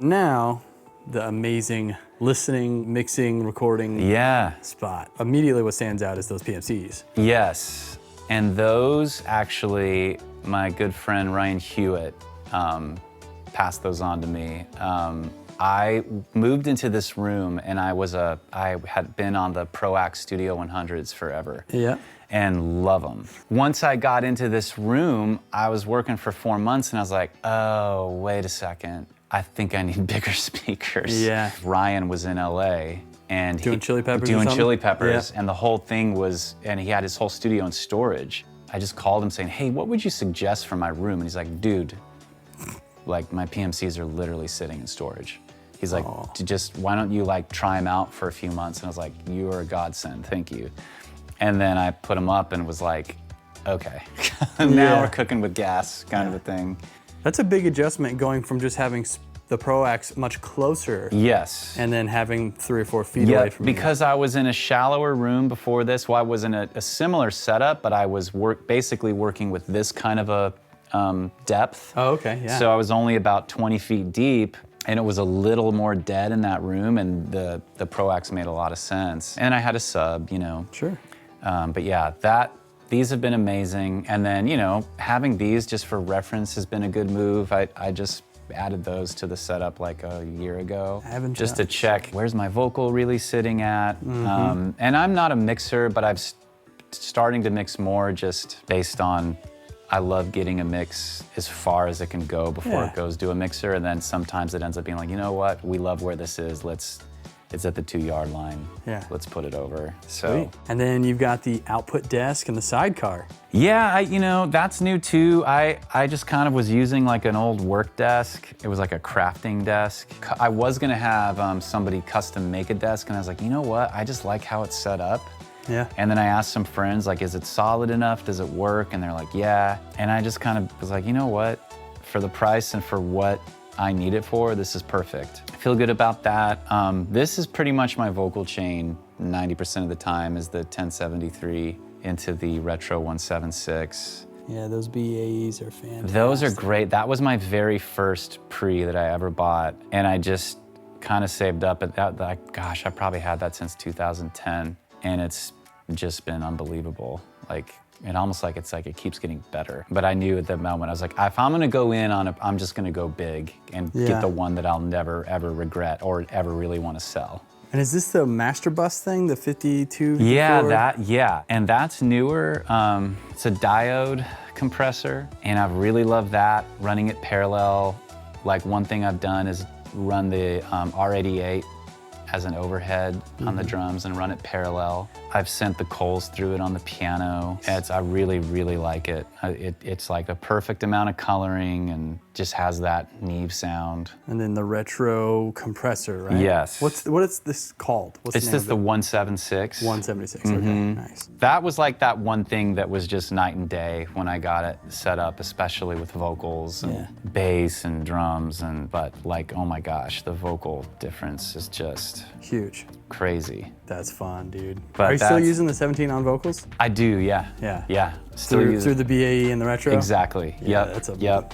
Now, the amazing listening, mixing, recording spot. Immediately what stands out is those PMCs. Yes, and those actually, my good friend Ryan Hewitt passed those on to me. I moved into this room and I had been on the ProAct Studio 100s forever. Yeah. And love them. Once I got into this room, I was working for 4 months and I was like, oh, wait a second. I think I need bigger speakers. Yeah. Ryan was in LA and doing Chili Peppers doing or something? Chili Peppers, Yeah. and the whole thing was, and he had his whole studio in storage. I just called him saying, hey, what would you suggest for my room? And he's like, dude, like my PMCs are literally sitting in storage. He's like, why don't you like try them out for a few months? And I was like, you are a godsend, thank you. And then I put them up and was like, okay, now we're cooking with gas kind of a thing. That's a big adjustment going from just having the ProActs much closer. Yes. And then having 3 or 4 feet away from because I was in a shallower room before this. Well, I was in a similar setup, but I was basically working with this kind of a depth. Oh, okay, yeah. So I was only about 20 feet deep, and it was a little more dead in that room, and the ProActs made a lot of sense. And I had a sub, you know. Sure. But yeah, these have been amazing. And then, you know, having these just for reference has been a good move. I just added those to the setup like a year ago. Just to check, where's my vocal really sitting at? And I'm not a mixer, but I'm starting to mix more just based on, I love getting a mix as far as it can go before it goes to a mixer. And then sometimes it ends up being like, you know what, we love where this is. It's at the 2-yard line. Yeah. Let's put it over. Sweet. And then you've got the output desk and the sidecar. Yeah, you know, that's new too. I just kind of was using like an old work desk. It was like a crafting desk. I was gonna have somebody custom make a desk, and I was like, you know what? I just like how it's set up. Yeah. And then I asked some friends, like, is it solid enough? Does it work? And they're like, yeah. And I just kind of was like, you know what? For the price and for what I need it for, this is perfect. I feel good about that. This is pretty much my vocal chain 90% of the time is the 1073 into the Retro 176. Yeah, those BAEs are fantastic. Those are great. That was my very first pre that I ever bought, and I just kind of saved up at that. Gosh, I probably had that since 2010, and it's just been unbelievable. Like, it keeps getting better. But I knew at the moment, I was like, if I'm gonna go in on I'm just gonna go big and get the one that I'll never ever regret or ever really want to sell. And is this the Master Bus thing, the 52? Yeah, and that's newer. It's a diode compressor, and I've really loved that, running it parallel. Like, one thing I've done is run the R88 as an overhead on the drums and run it parallel. I've sent the Coles through it on the piano. I really, really like it. It's like the perfect amount of coloring and just has that Neve sound. And then the retro compressor, right? Yes. What is this called? What's It's just the 176. 176, okay, nice. That was like that one thing that was just night and day when I got it set up, especially with vocals and bass and drums, but like, oh my gosh, the vocal difference is just huge. Crazy. That's fun, dude. But are you still using the 17 on vocals? I do, yeah. Yeah. Still through the BAE and the retro? Exactly. Yeah, that's a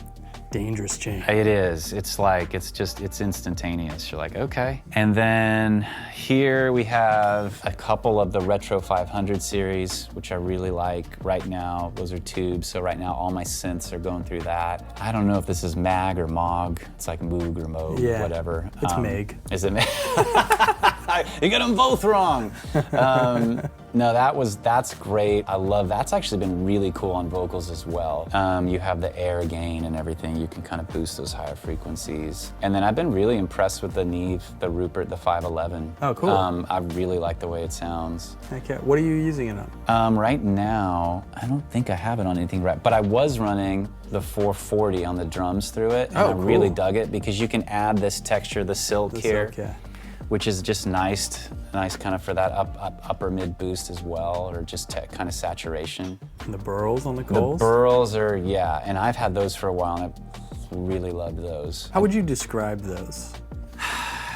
dangerous change. It is. It's like, it's instantaneous. You're like, okay. And then here we have a couple of the Retro 500 series, which I really like right now. Those are tubes, so right now all my synths are going through that. I don't know if this is MAG or MOG. It's like Moog or Moog, whatever. It's MAG. Is it MAG? You got them both wrong. No, that's great. I love, that's actually been really cool on vocals as well. You have the air gain and everything. You can kind of boost those higher frequencies. And then I've been really impressed with the Neve, the Rupert, the 511. Oh, cool. I really like the way it sounds. Heck yeah. What are you using it on? Right now, I don't think I have it on anything right, but I was running the 440 on the drums through it, and I really dug it because you can add this texture, the silk here. Which is just nice kind of for that upper mid boost as well, or just kind of saturation. And the burls on the Coles? The burls are, and I've had those for a while, and I've really loved those. How would you describe those?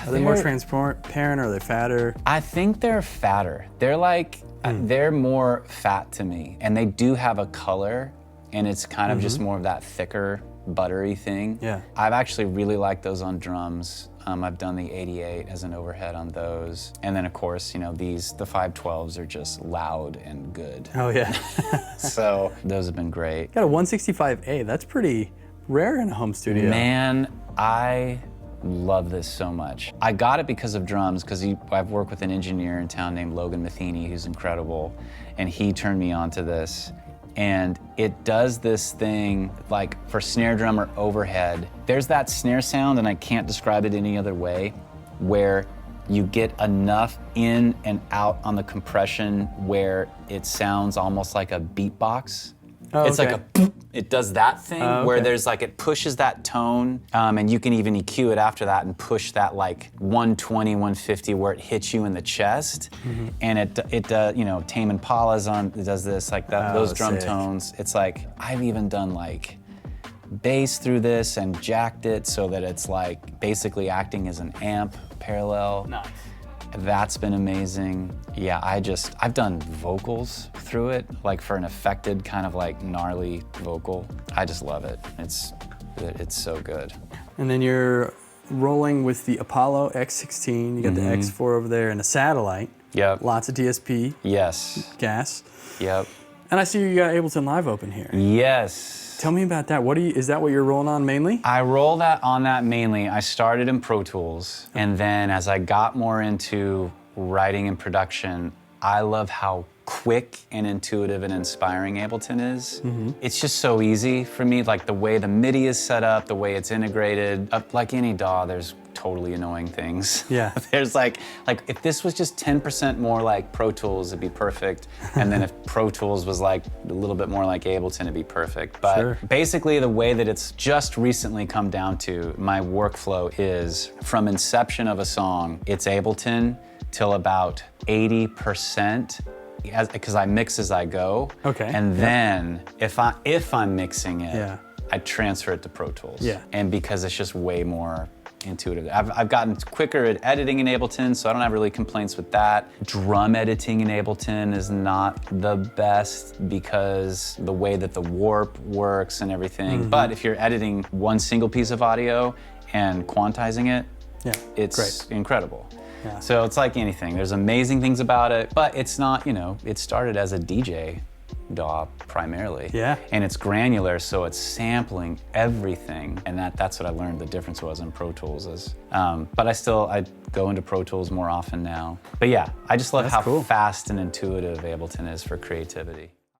Are they more transparent, or are they fatter? I think they're fatter. They're like, they're more fat to me, and they do have a color, and it's kind of just more of that thicker buttery thing. Yeah. I've actually really liked those on drums. I've done the 88 as an overhead on those. And then of course, you know, the 512s are just loud and good. Oh yeah. So those have been great. Got a 165A, that's pretty rare in a home studio. Man, I love this so much. I got it because of drums, because I've worked with an engineer in town named Logan Matheny, who's incredible, and he turned me on to this. And it does this thing, like for snare drum or overhead, there's that snare sound, and I can't describe it any other way, where you get enough in and out on the compression where it sounds almost like a beatbox. Oh, it's okay. like a, it does that thing where there's like, it pushes that tone, and you can even EQ it after that and push that like 120, 150 where it hits you in the chest. And it does, you know, Tame Impala's on, it does this, like that, those drum sick. tones. It's like, I've even done like bass through this and jacked it so that it's like basically acting as an amp parallel. Nice. That's been amazing. Yeah, I've done vocals through it, like for an affected kind of like gnarly vocal. I just love it. It's so good. And then you're rolling with the Apollo X16, you got the X4 over there and a satellite. Yep. Lots of DSP, Yes. gas. Yep. And I see you got Ableton Live open here. Yes. Tell me about that. Is that what you're rolling on mainly? I roll that on that mainly. I started in Pro Tools, and then as I got more into writing and production, I love how quick and intuitive and inspiring Ableton is. It's just so easy for me, like the way the MIDI is set up, the way it's integrated. Like any DAW, there's totally annoying things. Yeah. There's like if this was just 10% more like Pro Tools, it'd be perfect. And then if Pro Tools was like a little bit more like Ableton, it'd be perfect. But Sure. basically the way that it's just recently come down to, my workflow is from inception of a song, it's Ableton till about 80%. Because I mix as I go. Okay. And then if I'm mixing it, Yeah. I transfer it to Pro Tools. Yeah. And because it's just way more intuitive. I've gotten quicker at editing in Ableton, so I don't have really complaints with that. Drum editing in Ableton is not the best because the way that the warp works and everything. But if you're editing one single piece of audio and quantizing it, it's great. Incredible. Yeah. So it's like anything. There's amazing things about it, but it's not, you know, it started as a DJ DAW primarily. Yeah. And it's granular, so it's sampling everything. And that's what I learned the difference was in Pro Tools is. But I go into Pro Tools more often now. But yeah, I just love how cool. fast and intuitive Ableton is for creativity.